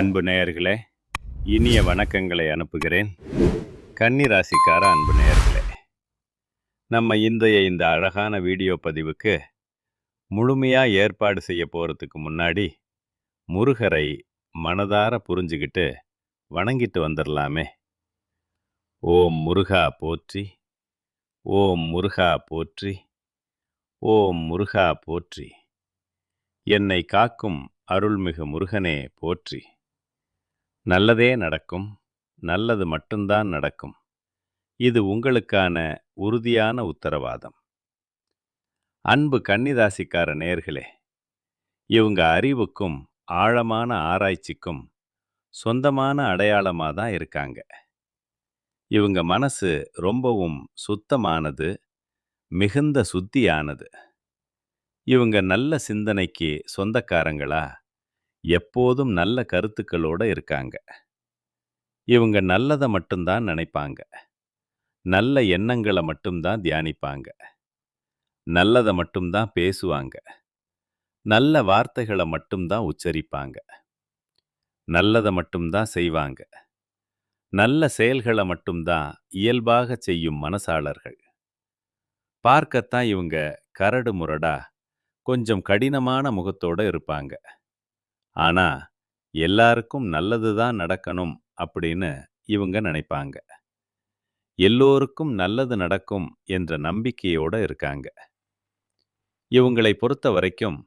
அன்பு நேயர்களே, இனிய வணக்கங்களை அனுப்புகிறேன். கன்னி ராசிக்கார அன்பு நேயர்களே, நம்ம இந்த அழகான வீடியோ பதிவுக்கு முழுமையா ஏற்பாடு செய்ய போறதுக்கு முன்னாடி முருகரை மனதார புரிஞ்சுக்கிட்டு வணங்கிட்டு வந்துடலாமே. ஓம் முருகா போற்றி, ஓம் முருகா போற்றி, ஓம் முருகா போற்றி. என்னை காக்கும் அருள்மிகு முருகனே போற்றி. நல்லதே நடக்கும், நல்லது மட்டும்தான் நடக்கும். இது உங்களுக்கான உறுதியான உத்தரவாதம். அன்பு கன்னிராசிக்கார நேயர்களே, இவங்க அறிவுக்கும் ஆழமான ஆராய்ச்சிக்கும் சொந்தமான அடையாளமாக தான் இருக்காங்க. இவங்க மனசு ரொம்பவும் சுத்தமானது, மிகுந்த சுத்தியானது. இவங்க நல்ல சிந்தனைக்கு சொந்தக்காரங்களா, எப்போதும் நல்ல கருத்துக்களோட இருக்காங்க. இவங்க நல்லதை மட்டும்தான் நினைப்பாங்க, நல்ல எண்ணங்களை மட்டும்தான் தியானிப்பாங்க, நல்லதை மட்டும்தான் பேசுவாங்க, நல்ல வார்த்தைகளை மட்டும்தான் உச்சரிப்பாங்க, நல்லதை மட்டும்தான் செய்வாங்க, நல்ல செயல்களை மட்டும்தான் இயல்பாக செய்யும் மனசாளர்கள். பார்க்கத்தான் இவங்க கரடு முரடா, கொஞ்சம் கடினமான முகத்தோட இருப்பாங்க. ஆனா எல்லாருக்கும் நல்லதுதான் நடக்கணும் அப்படின்னு இவங்க நினைப்பாங்க. எல்லோருக்கும் நல்லது நடக்கும் என்ற நம்பிக்கையோட இருக்காங்க. இவங்களை பொறுத்த வரைக்கும்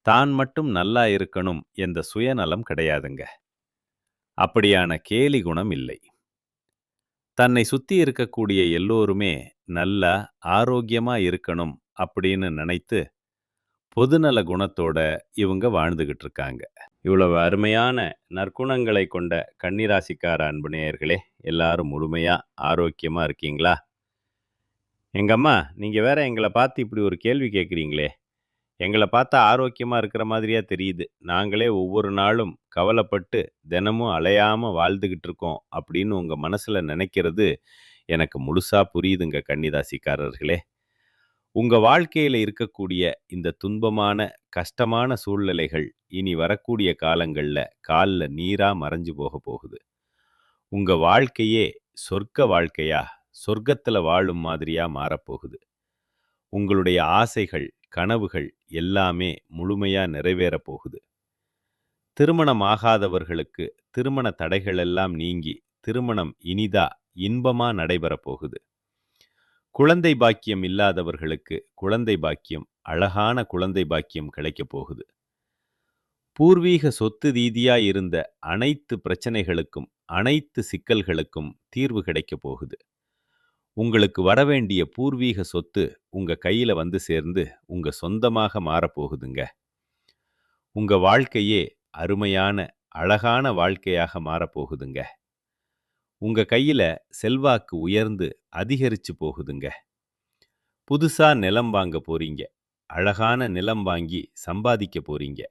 தான் மட்டும் நல்லா இருக்கணும் என்ற சுயநலம் கிடையாதுங்க. அப்படியான கேலி குணம் இல்லை. தன்னை சுத்தி இருக்கக்கூடிய எல்லோருமே நல்லா ஆரோக்கியமா இருக்கணும் அப்படின்னு நினைத்து பொதுநல குணத்தோட இவங்க வாழ்ந்துகிட்டு இருக்காங்க. இவ்வளவு அருமையான நற்குணங்களை கொண்ட கன்னிராசிக்கார அன்பு நேயர்களே, எல்லாரும் முழுமையா ஆரோக்கியமா இருக்கீங்களா? எங்க அம்மா, நீங்க வேற எங்களை பார்த்து இப்படி ஒரு கேள்வி கேட்குறீங்களே. எங்களை பார்த்தா ஆரோக்கியமா இருக்கிற மாதிரியா தெரியுது. நாங்களே ஒவ்வொரு நாளும் கவலைப்பட்டு தினமும் அலையாம வாழ்ந்துகிட்டு இருக்கோம் அப்படின்னு உங்க மனசுல நினைக்கிறது எனக்கு முழுசா புரியுதுங்க கன்னிராசிக்காரர்களே. உங்க வாழ்க்கையில இருக்கக்கூடிய இந்த துன்பமான, கஷ்டமான சூழ்நிலைகள் இனி வரக்கூடிய காலங்கள்ல கால்ல நீரா மறைஞ்சு போகுது. உங்க வாழ்க்கையே சொர்க்க வாழ்க்கையா, சொர்க்கத்துல வாழும் மாதிரியா மாறப்போகுது. உங்களுடைய ஆசைகள், கனவுகள் எல்லாமே முழுமையா நிறைவேற போகுது. திருமணம் ஆகாதவர்களுக்கு திருமண தடைகள் எல்லாம் நீங்கி திருமணம் இனிதா, இன்பமா நடைபெற போகுது. குழந்தை பாக்கியம் இல்லாதவர்களுக்கு குழந்தை பாக்கியம், அழகான குழந்தை பாக்கியம் கிடைக்கப் போகுது. பூர்வீக சொத்து ரீதியா இருந்த அனைத்து பிரச்சனைகளுக்கும், அனைத்து சிக்கல்களுக்கும் தீர்வு கிடைக்கப் போகுது. உங்களுக்கு வரவேண்டிய பூர்வீக சொத்து உங்க கையில வந்து சேர்ந்து உங்க சொந்தமாக மாறப்போகுதுங்க. உங்க வாழ்க்கையே அருமையான, அழகான வாழ்க்கையாக மாறப்போகுதுங்க. உங்க கையில செல்வாக்கு உயர்ந்து அதிகரிச்சு போகுதுங்க. புதுசா நிலம் வாங்க போறீங்க. அழகான நிலம் வாங்கி சம்பாதிக்க போறீங்க.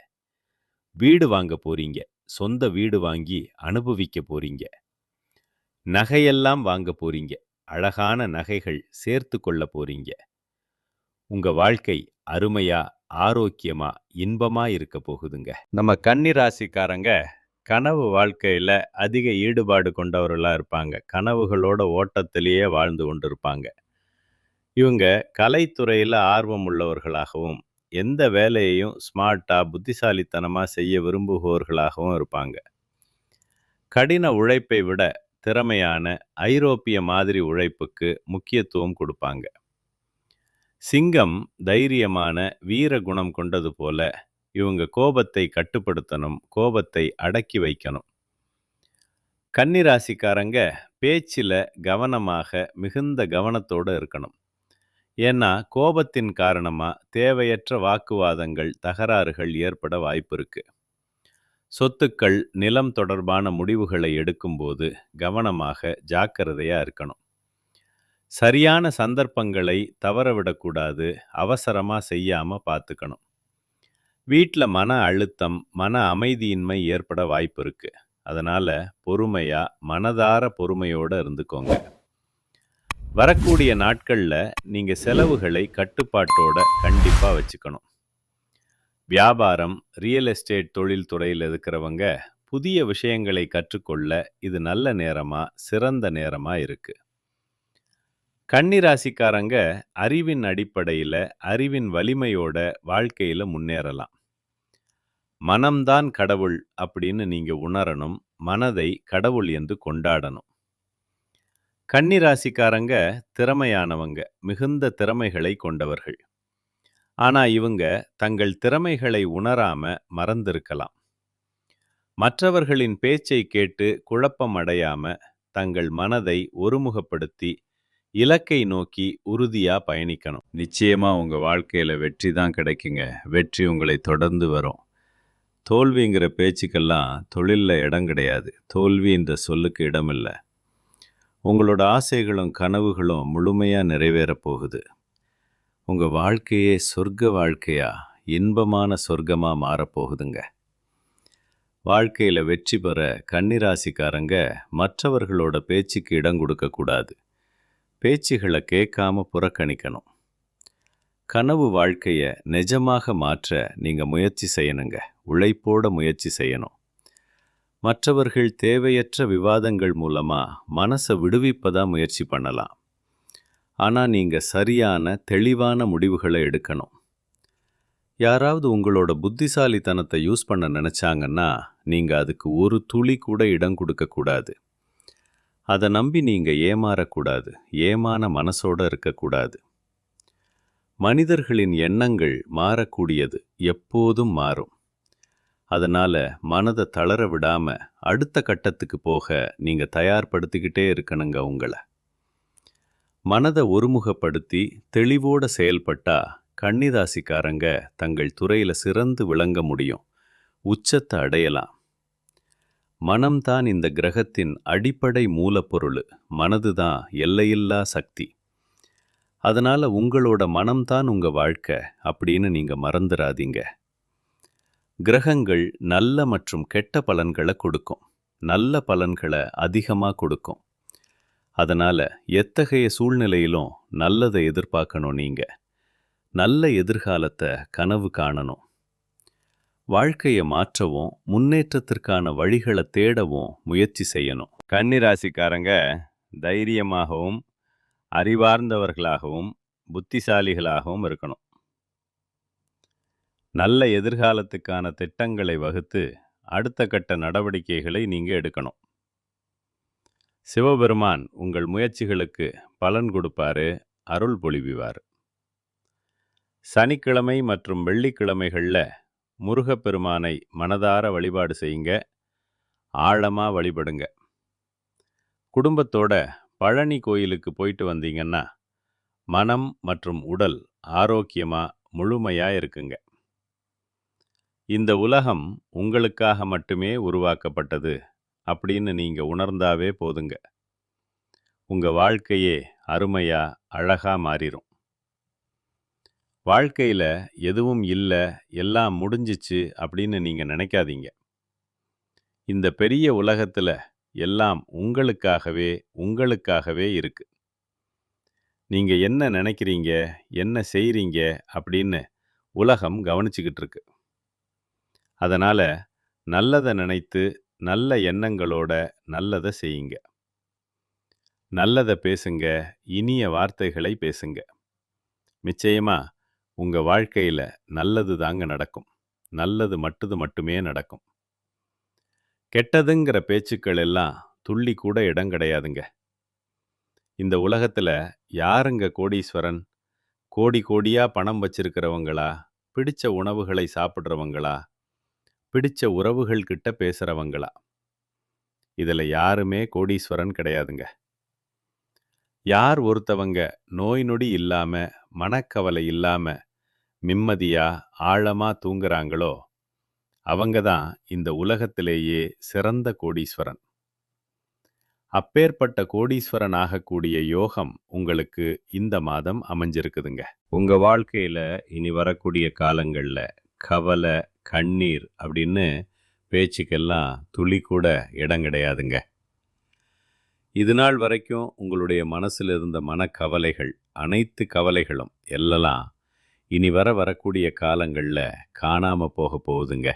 வீடு வாங்க போறீங்க. சொந்த வீடு வாங்கி அனுபவிக்க போறீங்க. நகையெல்லாம் வாங்க போறீங்க. அழகான நகைகள் சேர்த்து கொள்ள போறீங்க. உங்க வாழ்க்கை அருமையா, ஆரோக்கியமா, இன்பமா இருக்க போகுதுங்க. நம்ம கன்னி ராசிக்காரங்க கனவு வாழ்க்கையில அதிக ஈடுபாடு கொண்டவர்களா இருப்பாங்க. கனவுகளோட ஓட்டத்திலேயே வாழ்ந்து கொண்டிருப்பாங்க. இவங்க கலைத்துறையில ஆர்வம் உள்ளவர்களாகவும், எந்த வேலையையும் ஸ்மார்ட்டா, புத்திசாலித்தனமா செய்ய விரும்புபவர்களாகவும் இருப்பாங்க. கடின உழைப்பை விட திறமையான ஐரோப்பிய மாதிரி உழைப்புக்கு முக்கியத்துவம் கொடுப்பாங்க. சிங்கம் தைரியமான வீர குணம் கொண்டது போல இவங்க கோபத்தை கட்டுப்படுத்தணும், கோபத்தை அடக்கி வைக்கணும். கன்னிராசிக்காரங்க பேச்சில் கவனமாக, மிகுந்த கவனத்தோடு இருக்கணும். ஏன்னா கோபத்தின் காரணமாக தேவையற்ற வாக்குவாதங்கள், தகராறுகள் ஏற்பட வாய்ப்பு இருக்கு. சொத்துக்கள், நிலம் தொடர்பான முடிவுகளை எடுக்கும்போது கவனமாக, ஜாக்கிரதையாக இருக்கணும். சரியான சந்தர்ப்பங்களை தவறவிடக்கூடாது, அவசரமாக செய்யாமல் பார்த்துக்கணும். வீட்டில் மன அழுத்தம், மன அமைதியின்மை ஏற்பட வாய்ப்பு இருக்கு. அதனால பொறுமையா, மனதார பொறுமையோடு இருந்துக்கோங்க. வரக்கூடிய நாட்களில் நீங்கள் செலவுகளை கட்டுப்பாட்டோட கண்டிப்பாக வச்சுக்கணும். வியாபாரம், ரியல் எஸ்டேட் தொழில் துறையில் இருக்கிறவங்க புதிய விஷயங்களை கற்றுக்கொள்ள இது நல்ல நேரமா, சிறந்த நேரமா இருக்கு. கன்னி ராசிக்காரங்க அறிவின் அடிப்படையில, அறிவின் வலிமையோட வாழ்க்கையில முன்னேறலாம். மனம்தான் கடவுள் அப்படின்னு நீங்க உணரணும். மனதை கடவுள் என்று கொண்டாடணும். கன்னி ராசிக்காரங்க திறமையானவங்க, மிகுந்த திறமைகளை கொண்டவர்கள். ஆனா இவங்க தங்கள் திறமைகளை உணராம மறந்திருக்கலாம். மற்றவர்களின் பேச்சை கேட்டு குழப்பம் அடையாம தங்கள் மனதை ஒருமுகப்படுத்தி இலக்கை நோக்கி உறுதியா பயணிக்கணும். நிச்சயமா உங்க வாழ்க்கையில வெற்றி தான் கிடைக்குங்க. வெற்றி உங்களை தொடர்ந்து வரும். தோல்விங்கிற பேச்சுக்கெல்லாம் தொழில்ல இடம் கிடையாது. தோல்வின்ற சொல்லுக்கு இடம் இல்லை. உங்களோட ஆசைகளும் கனவுகளும் முழுமையா நிறைவேறப் போகுது. உங்க வாழ்க்கையே சொர்க்க வாழ்க்கையா, இன்பமான சொர்க்கமா மாறப்போகுதுங்க. வாழ்க்கையில வெற்றி பெற கன்னிராசிக்காரங்க மற்றவர்களோட பேச்சுக்கு இடம் கொடுக்கக்கூடாது. பேச்சுகளை கேட்காம புறக்கணிக்கணும். கனவு வாழ்க்கைய நிஜமாக மாற்ற நீங்க முயற்சி செய்யணுங்க. உழைப்போட முயற்சி செய்யணும். மற்றவர்கள் தேவையற்ற விவாதங்கள் மூலமா மனசை விடுவிப்பதா முயற்சி பண்ணலாம். ஆனா நீங்க சரியான தெளிவான முடிவுகளை எடுக்கணும். யாராவது உங்களோட புத்திசாலித்தனத்தை யூஸ் பண்ண நினைச்சாங்கன்னா நீங்க அதுக்கு ஒரு துளி கூட இடம் கொடுக்கக்கூடாது. அதை நம்பி நீங்க ஏமாறக்கூடாது. ஏமான மனசோட இருக்கக்கூடாது. மனிதர்களின் எண்ணங்கள் மாறக்கூடியது, எப்போதும் மாறும். அதனால மனதை தளர விடாம அடுத்த கட்டத்துக்கு போக நீங்க தயார்படுத்திக்கிட்டே இருக்கணுங்க. உங்களை மனதை ஒருமுகப்படுத்தி தெளிவோட செயல்பட்டா கன்னிராசிக்காரங்க தங்கள் துறையில சிறந்து விளங்க முடியும். உச்சத்தை அடையலாம். மனம்தான் இந்த கிரகத்தின் அடிப்படை மூலப்பொருள். மனதுதான் எல்லையில்லா சக்தி. அதனால உங்களோட மனம்தான் உங்க வாழ்க்கை அப்படின்னு நீங்க மறந்துடாதீங்க. கிரகங்கள் நல்ல மற்றும் கெட்ட பலன்களை கொடுக்கும். நல்ல பலன்களை அதிகமாக கொடுக்கும். அதனால எத்தகைய சூழ்நிலையிலும் நல்லதை எதிர்பார்க்கணும். நீங்க நல்ல எதிர்காலத்தை கனவு காணணும். வாழ்க்கையை மாற்றவும் முன்னேற்றத்திற்கான வழிகளை தேடவும் முயற்சி செய்யணும். கன்னிராசிக்காரங்க தைரியமாகவும் அறிவார்ந்தவர்களாகவும் புத்திசாலிகளாகவும் இருக்கணும். நல்ல எதிர்காலத்துக்கான திட்டங்களை வகுத்து அடுத்த கட்ட நடவடிக்கைகளை நீங்க எடுக்கணும். சிவபெருமான் உங்கள் முயற்சிகளுக்கு பலன் கொடுப்பாரு, அருள் பொழிவார். சனிக்கிழமை மற்றும் வெள்ளிக்கிழமைகளில் முருகப்பெருமானை மனதார வழிபாடு செய்யுங்க. ஆழமாக வழிபடுங்க. குடும்பத்தோட பழனி கோயிலுக்கு போயிட்டு வந்தீங்கன்னா மனம் மற்றும் உடல் ஆரோக்கியமாக முழுமையாக இருக்குங்க. இந்த உலகம் உங்களுக்காக மட்டுமே உருவாக்கப்பட்டது அப்படின்னு நீங்க உணர்ந்தாவே போதுங்க. உங்க வாழ்க்கையே அருமையா அழகா மாறிடும். வாழ்க்கையில எதுவும் இல்லை, எல்லாம் முடிஞ்சிச்சு அப்படின்னு நீங்க நினைக்காதீங்க. இந்த பெரிய உலகத்துல எல்லாம் உங்களுக்காகவே இருக்கு. நீங்க என்ன நினைக்கிறீங்க, என்ன செய்றீங்க அப்படின்னு உலகம் கவனிச்சுக்கிட்டு இருக்கு. அதனால நல்லதை நினைத்து நல்ல எண்ணங்களோட நல்லதை செய்யுங்க. நல்லதை பேசுங்க, இனிய வார்த்தைகளை பேசுங்க. நிச்சயமா உங்க வாழ்க்கையில நல்லது தாங்க நடக்கும். நல்லது மட்டுமே நடக்கும். கெட்டதுங்கிற பேச்சுக்கள் எல்லாம் துள்ளி கூட இடம் கிடையாதுங்க. இந்த உலகத்துல யாருங்க கோடீஸ்வரன்? கோடி கோடியா பணம் வச்சிருக்கிறவங்களா? பிடிச்ச உணவுகளை சாப்பிட்றவங்களா? பிடிச்ச உறவுகள் கிட்ட பேசுறவங்களா? இதுல யாருமே கோடீஸ்வரன் கிடையாதுங்க. யார் ஒருத்தவங்க நோய் நொடி இல்லாம, மனக்கவலை இல்லாம, நிம்மதியா ஆழமா தூங்குறாங்களோ அவங்க தான் இந்த உலகத்திலேயே சிறந்த கோடீஸ்வரன். அப்பேற்பட்ட கோடீஸ்வரன் ஆகக்கூடிய யோகம் உங்களுக்கு இந்த மாதம் அமைஞ்சிருக்குதுங்க. உங்க வாழ்க்கையில இனி வரக்கூடிய காலங்கள்ல கவலை, கண்ணீர் அப்படின்னு பேச்சுக்கெல்லாம் துளி கூட இடம் கிடையாதுங்க. இது நாள் வரைக்கும் உங்களுடைய மனசில் இருந்த மனக்கவலைகள், அனைத்து கவலைகளும் எல்லாம் இனி வரக்கூடிய காலங்களில் காணாமல் போக போகுதுங்க.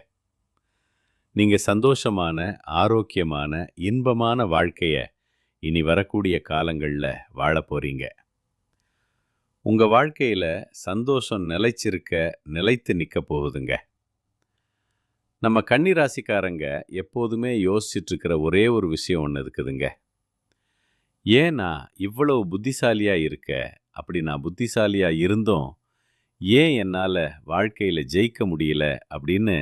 நீங்க சந்தோஷமான, ஆரோக்கியமான, இன்பமான வாழ்க்கைய இனி வரக்கூடிய காலங்கள்ல வாழப் போறீங்க. உங்க வாழ்க்கையில சந்தோஷம் நிலைத்து நிக்க போகுதுங்க. நம்ம கன்னி ராசிக்காரங்க எப்போதுமே யோசிச்சுட்டு இருக்கிற ஒரே ஒரு விஷயம் ஒண்ணு இருக்குதுங்க. ஏன் நான் இவ்வளவு புத்திசாலியா இருக்க? அப்படி நான் புத்திசாலியா இருந்தும், ஏன் என்னால வாழ்க்கையில ஜெயிக்க முடியல? அப்படின்னு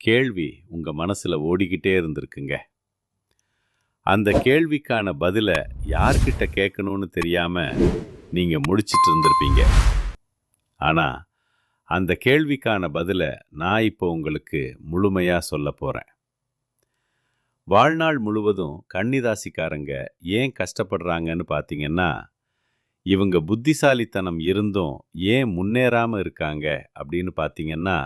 கேள்வி உங்க மனசுல ஓடிக்கிட்டே இருந்திருக்குங்க. அந்த கேள்விக்கான பதில யார்கிட்ட கேட்கணும்னு தெரியாம நீங்க முழிச்சிட்டு இருந்திருப்பீங்க. ஆனா, அந்த கேள்விக்கான பதில நான் இப்போ உங்களுக்கு முழுமையா சொல்லப் போறேன். வாழ்நாள் முழுவதும் கன்னிராசிக்காரங்க ஏன் கஷ்டப்படுறாங்கன்னு பார்த்தீங்கன்னா, இவங்க புத்திசாலித்தனம் இருந்தும் ஏன் முன்னேறாம இருக்காங்க அப்படின்னு பார்த்தீங்கன்னா,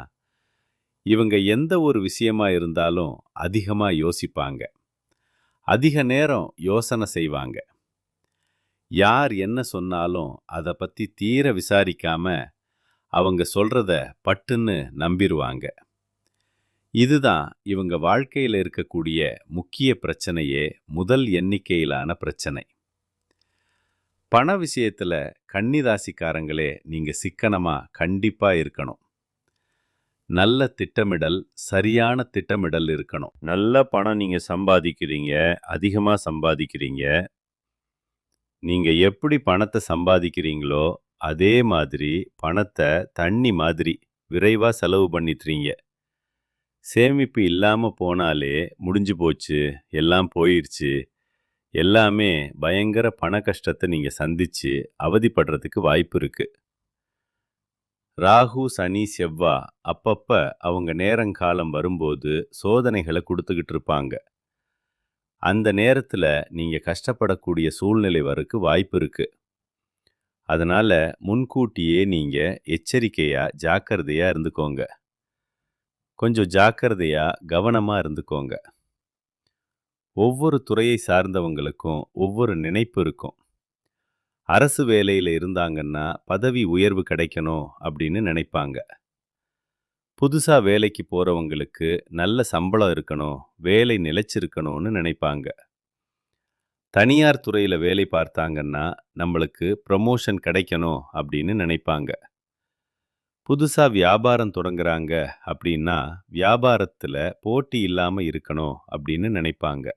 இவங்க எந்த ஒரு விஷயமா இருந்தாலும் அதிகமா யோசிப்பாங்க. அதிக நேரம் யோசனை செய்வாங்க. யார் என்ன சொன்னாலும் அதை பத்தி தீர விசாரிக்காம அவங்க சொல்றத பட்டுன்னு நம்பிருவாங்க. இதுதான் இவங்க வாழ்க்கையில இருக்கக்கூடிய முக்கிய பிரச்சனையே, முதல் எண்ணிக்கையிலான பிரச்சனை. பண விஷயத்துல கன்னிராசிக்காரங்களே நீங்க சிக்கனமா கண்டிப்பா இருக்கணும். நல்ல திட்டமிடல், சரியான திட்டமிடல் இருக்கணும். நல்ல பணம் நீங்க சம்பாதிக்கிறீங்க, அதிகமா சம்பாதிக்கிறீங்க. நீங்க எப்படி பணத்தை சம்பாதிக்கிறீங்களோ அதே மாதிரி பணத்தை தண்ணி மாதிரி விரைவா செலவு பண்ணிட்டுறீங்க. சேமிப்பு இல்லாம போனாலே முடிஞ்சு போச்சு, எல்லாம் போயிருச்சு, எல்லாமே பயங்கர பண கஷ்டத்தை நீங்க சந்திச்சு அவதிப்படுறதுக்கு வாய்ப்பு இருக்கு. ராகு, சனி, செவ்வா அப்பப்ப அவங்க நேரங்காலம் வரும்போது சோதனைகளை கொடுத்துக்கிட்டு இருப்பாங்க. அந்த நேரத்துல நீங்க கஷ்டப்படக்கூடிய சூழ்நிலை வரக்கு வாய்ப்பு இருக்கு. அதனால முன்கூட்டியே நீங்க எச்சரிக்கையா, ஜாக்கிரதையா இருந்துக்கோங்க. கொஞ்சம் ஜாக்கிரதையா, கவனமா இருந்துக்கோங்க. ஒவ்வொரு துறையை சார்ந்தவங்களுக்கும் ஒவ்வொரு நினைப்பு இருக்கும். அரசு வேலையில இருந்தாங்கன்னா பதவி உயர்வு கிடைக்கணும் அப்படின்னு நினைப்பாங்க. புதுசா வேலைக்கு போறவங்களுக்கு நல்ல சம்பளம் இருக்கணும், வேலை நிலைச்சிருக்கணும்னு நினைப்பாங்க. தனியார் துறையில வேலை பார்த்தாங்கன்னா நம்மளுக்கு ப்ரமோஷன் கிடைக்கணும் அப்படின்னு நினைப்பாங்க. புதுசா வியாபாரம் தொடங்குறாங்க அப்படின்னா வியாபாரத்துல போட்டி இல்லாம இருக்கணும் அப்படின்னு நினைப்பாங்க.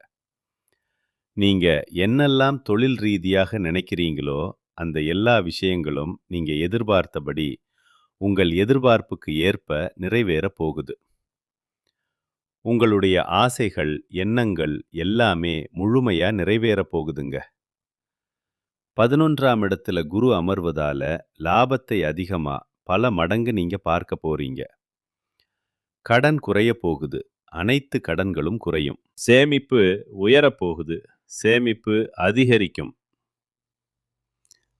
நீங்க என்னெல்லாம் தொழில் ரீதியாக நினைக்கிறீங்களோ அந்த எல்லா விஷயங்களும் நீங்க எதிர்பார்த்தபடி உங்கள் எதிர்பார்ப்புக்கு ஏற்ப நிறைவேற போகுது. உங்களுடைய ஆசைகள், எண்ணங்கள் எல்லாமே முழுமையா நிறைவேற போகுதுங்க. 11ஆம் இடத்துல குரு அமர்வதால லாபத்தை அதிகமா பல மடங்கு நீங்க பார்க்க போறீங்க. கடன் குறைய போகுது, அனைத்து கடன்களும் குறையும். சேமிப்பு உயரப்போகுது, சேமிப்பு அதிகரிக்கும்.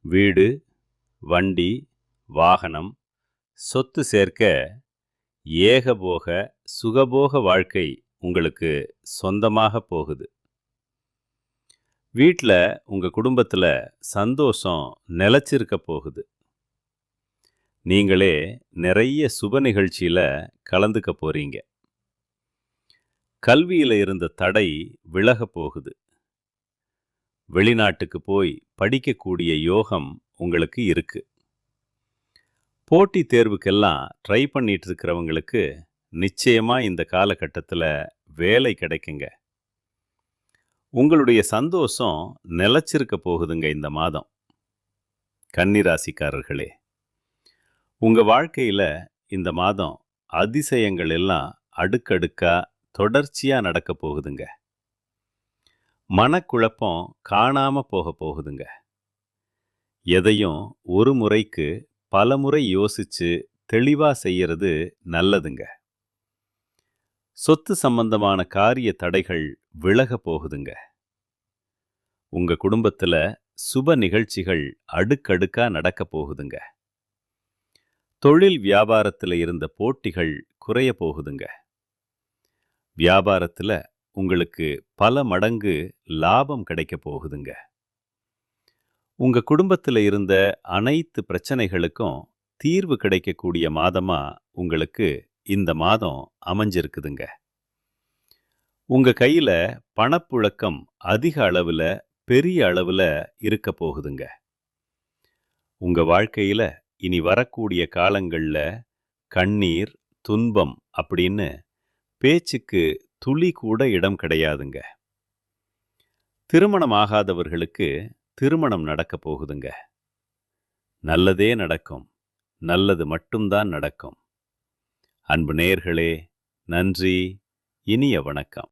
வீடு, வண்டி, வாகனம், சொத்து சேர்க்க ஏகபோக சுகபோக வாழ்க்கை உங்களுக்கு சொந்தமாக போகுது. வீட்டில் உங்க குடும்பத்தில் சந்தோஷம் நிலைச்சிருக்க போகுது. நீங்களே நிறைய சுப நிகழ்ச்சியில கலந்துக்க போறீங்க. கல்வியில இருந்த தடை விலக போகுது. வெளிநாட்டுக்கு போய் படிக்கக்கூடிய யோகம் உங்களுக்கு இருக்கு. போட்டித் தேர்வுக்கெல்லாம் ட்ரை பண்ணிட்டு இருக்கிறவங்களுக்கு நிச்சயமா இந்த காலகட்டத்தில் வேலை கிடைக்குங்க. உங்களுடைய சந்தோஷம் நிலைச்சிருக்க போகுதுங்க இந்த மாதம். கன்னிராசிக்காரர்களே, உங்க வாழ்க்கையில இந்த மாதம் அதிசயங்கள் எல்லாம் அடுக்கடுக்கா தொடர்ச்சியா நடக்க போகுதுங்க. மனக்குழப்பம் காணாம போக போகுதுங்க. எதையும் ஒரு முறைக்கு பல முறை யோசிச்சு தெளிவா செய்யறது நல்லதுங்க. சொத்து சம்பந்தமான காரிய தடைகள் விலக போகுதுங்க. உங்க குடும்பத்துல சுப நிகழ்ச்சிகள் அடுக்கடுக்கா நடக்க போகுதுங்க. தொழில் வியாபாரத்துல இருந்த போட்டிகள் குறைய போகுதுங்க. வியாபாரத்துல உங்களுக்கு பல மடங்கு லாபம் கிடைக்க போகுதுங்க. உங்க குடும்பத்துல இருந்த அனைத்து பிரச்சனைகளுக்கும் தீர்வு கிடைக்கக்கூடிய மாதமா உங்களுக்கு இந்த மாதம் அமைஞ்சிருக்குதுங்க. உங்க கையில பணப்புழக்கம் அதிக அளவுல, பெரிய அளவுல இருக்க போகுதுங்க. உங்க வாழ்க்கையில இனி வரக்கூடிய காலங்கள்ல கண்ணீர், துன்பம் அப்படின்னு பேச்சுக்கு துளி கூட இடம் கிடையாதுங்க. திருமணம் ஆகாதவர்களுக்கு திருமணம் நடக்கப் போகுதுங்க. நல்லதே நடக்கும். நல்லது மட்டும்தான் நடக்கும். அன்பு நேயர்களே, நன்றி. இனிய வணக்கம்.